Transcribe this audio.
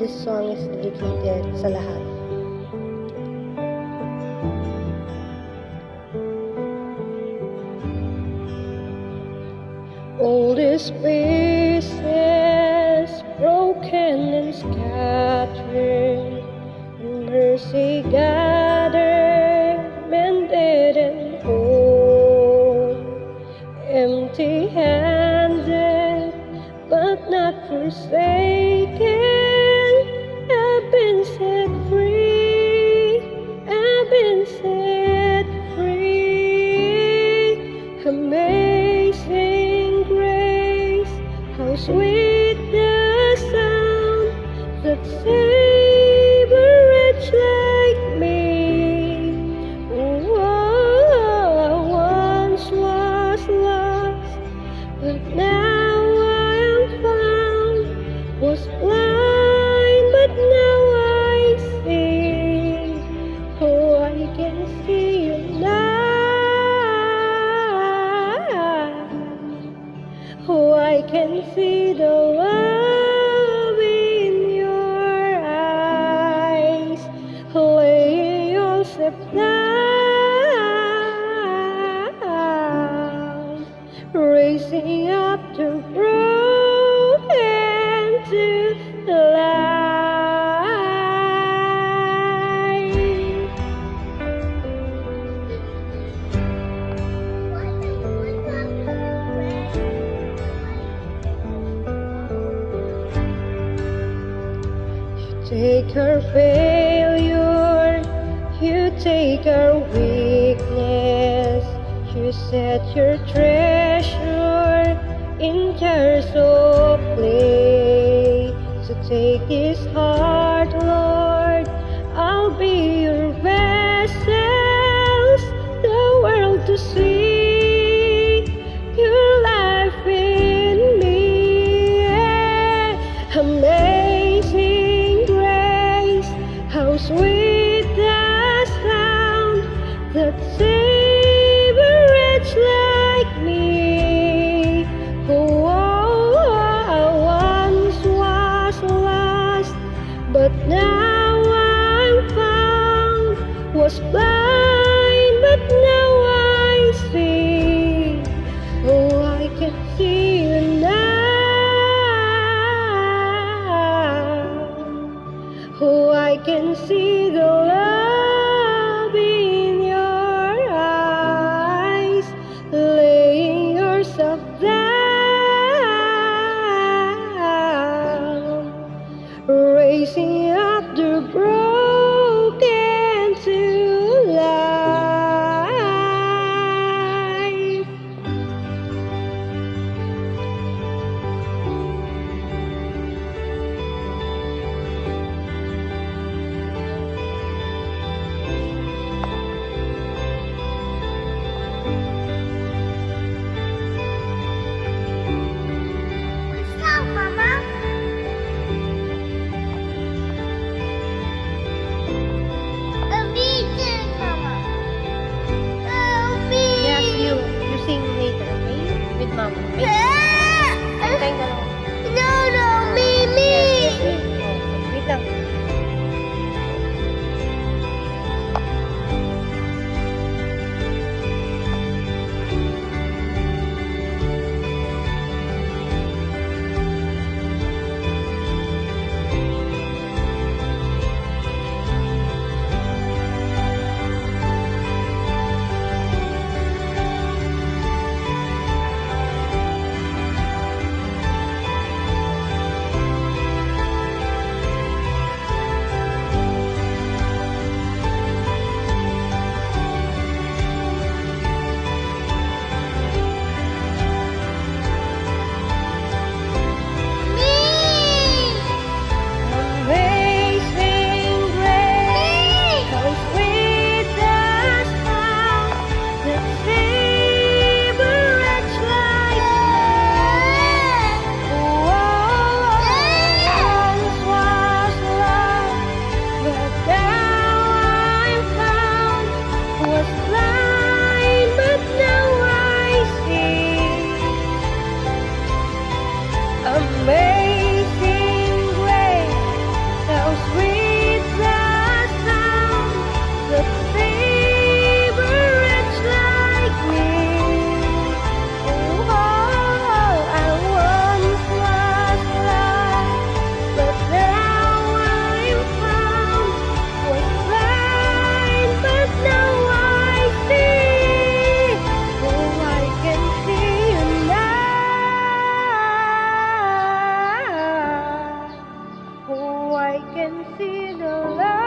this song is dedicated sa lahat. All these pieces broken and scattered, in mercy gathered, mended and whole, empty-handed but not forsaken. I've been set free, I've been set free. Amazing grace, how sweet the sound that saved a wretch like me. Oh, I once was lost, but now I am found. Was blind, but now I see. Oh, I can see you now. Oh, I can see the love in your eyes. Lay yourself down, raising up the broken to life. Take our failure, you take our weakness, you set your treasure in jars of clay. So take this heart, Lord, I'll be your vessels, the world to see your life in me. Yeah. Amazing grace, how sweet the sound that saved a wretch like me. Oh, I once was lost, but now I'm found. Was blind, but now I see. Oh, I can see you now. Oh, I can see the love in your eyes. Laying yourself down, raising up the broken to life. What's up, Mama? can see the love